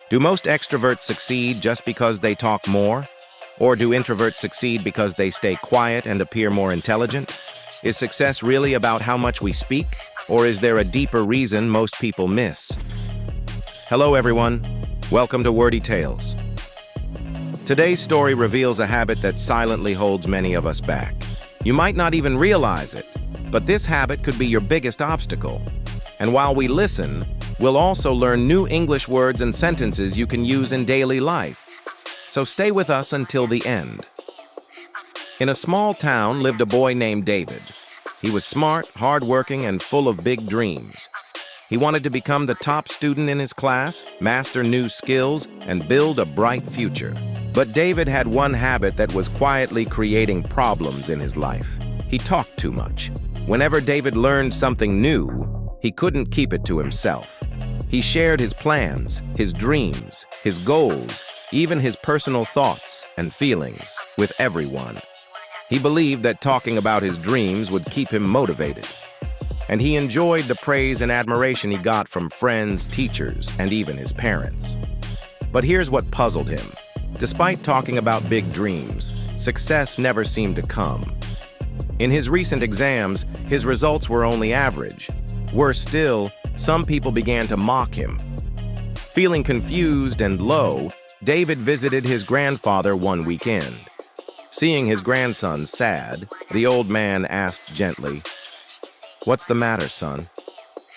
Do most extroverts succeed just because they talk more? Or do introverts succeed because they stay quiet and appear more intelligent? Is success really about how much we speak? Or is there a deeper reason most people miss? Hello, everyone. Welcome to Wordy Tales. Today's story reveals a habit that silently holds many of us back. You might not even realize it, but this habit could be your biggest obstacle. And while we listen, we'll also learn new English words and sentences you can use in daily life. So stay with us until the end. In a small town lived a boy named David. He was smart, hardworking, and full of big dreams. He wanted to become the top student in his class, master new skills, and build a bright future. But David had one habit that was quietly creating problems in his life. He talked too much. Whenever David learned something new, he couldn't keep it to himself. He shared his plans, his dreams, his goals, even his personal thoughts and feelings with everyone. He believed that talking about his dreams would keep him motivated. And he enjoyed the praise and admiration he got from friends, teachers, and even his parents. But here's what puzzled him. Despite talking about big dreams, success never seemed to come. In his recent exams, his results were only average. Worse still, some people began to mock him. Feeling confused and low, David visited his grandfather one weekend. Seeing his grandson sad, the old man asked gently, "What's the matter, son?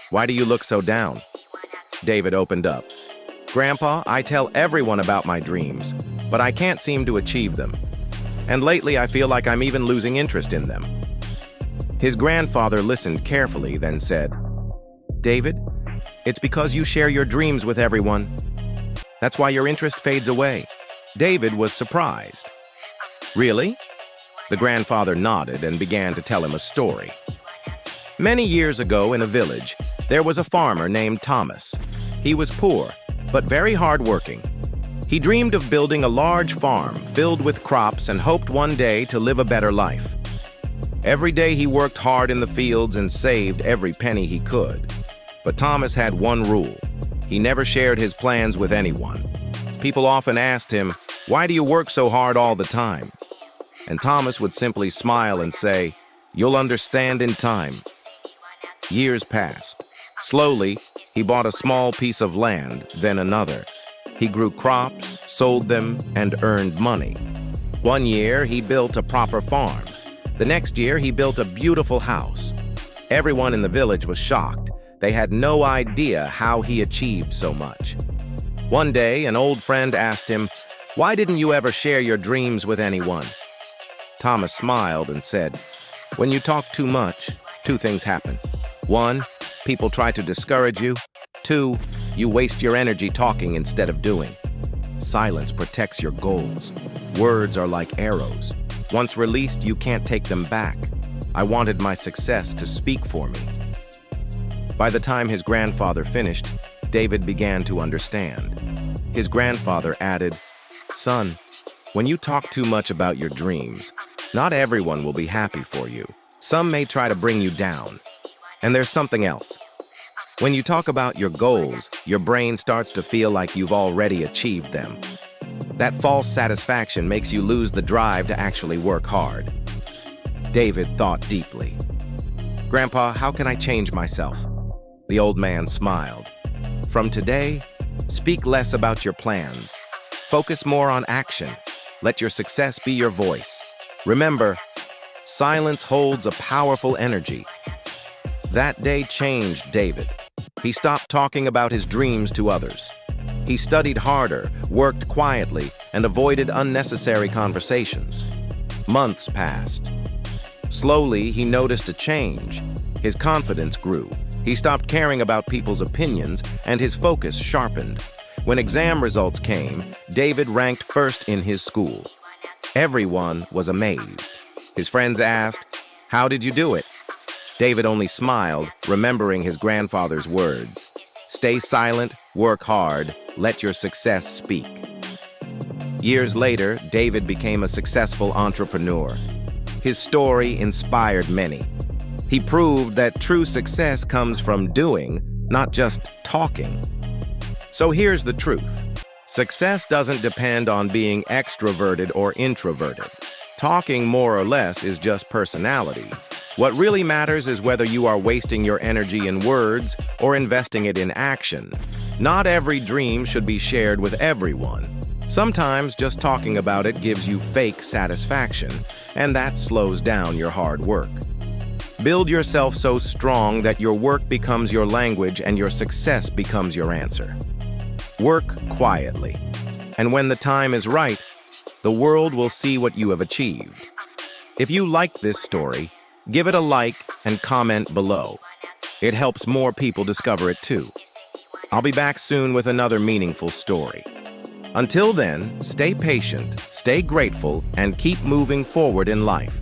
Why do you look so down?" David opened up. "Grandpa, I tell everyone about my dreams, but I can't seem to achieve them. And lately I feel like I'm even losing interest in them." His grandfather listened carefully, then said, "David, it's because you share your dreams with everyone. That's why your interest fades away." David was surprised. "Really?" The grandfather nodded and began to tell him a story. Many years ago in a village, there was a farmer named Thomas. He was poor, but very hardworking. He dreamed of building a large farm filled with crops and hoped one day to live a better life. Every day he worked hard in the fields and saved every penny he could. But Thomas had one rule. He never shared his plans with anyone. People often asked him, "Why do you work so hard all the time?" And Thomas would simply smile and say, "You'll understand in time." Years passed. Slowly, he bought a small piece of land, then another. He grew crops, sold them, and earned money. One year, he built a proper farm. The next year, he built a beautiful house. Everyone in the village was shocked. They had no idea how he achieved so much. One day, an old friend asked him, "Why didn't you ever share your dreams with anyone?" Thomas smiled and said, "When you talk too much, two things happen. One, people try to discourage you. Two, you waste your energy talking instead of doing. Silence protects your goals. Words are like arrows. Once released, you can't take them back. I wanted my success to speak for me." By the time his grandfather finished, David began to understand. His grandfather added, "Son, when you talk too much about your dreams, not everyone will be happy for you. Some may try to bring you down. And there's something else. When you talk about your goals, your brain starts to feel like you've already achieved them. That false satisfaction makes you lose the drive to actually work hard." David thought deeply. "Grandpa, how can I change myself?" The old man smiled. "From today, speak less about your plans. Focus more on action. Let your success be your voice. Remember, silence holds a powerful energy." That day changed David. He stopped talking about his dreams to others. He studied harder, worked quietly, and avoided unnecessary conversations. Months passed. Slowly, he noticed a change. His confidence grew. He stopped caring about people's opinions, and his focus sharpened. When exam results came, David ranked first in his school. Everyone was amazed. His friends asked, "How did you do it?" David only smiled, remembering his grandfather's words. "Stay silent, work hard, let your success speak." Years later, David became a successful entrepreneur. His story inspired many. He proved that true success comes from doing, not just talking. So here's the truth. Success doesn't depend on being extroverted or introverted. Talking more or less is just personality. What really matters is whether you are wasting your energy in words or investing it in action. Not every dream should be shared with everyone. Sometimes just talking about it gives you fake satisfaction, and that slows down your hard work. Build yourself so strong that your work becomes your language and your success becomes your answer. Work quietly, and when the time is right, the world will see what you have achieved. If you like this story, give it a like and comment below. It helps more people discover it too. I'll be back soon with another meaningful story. Until then, stay patient, stay grateful, and keep moving forward in life.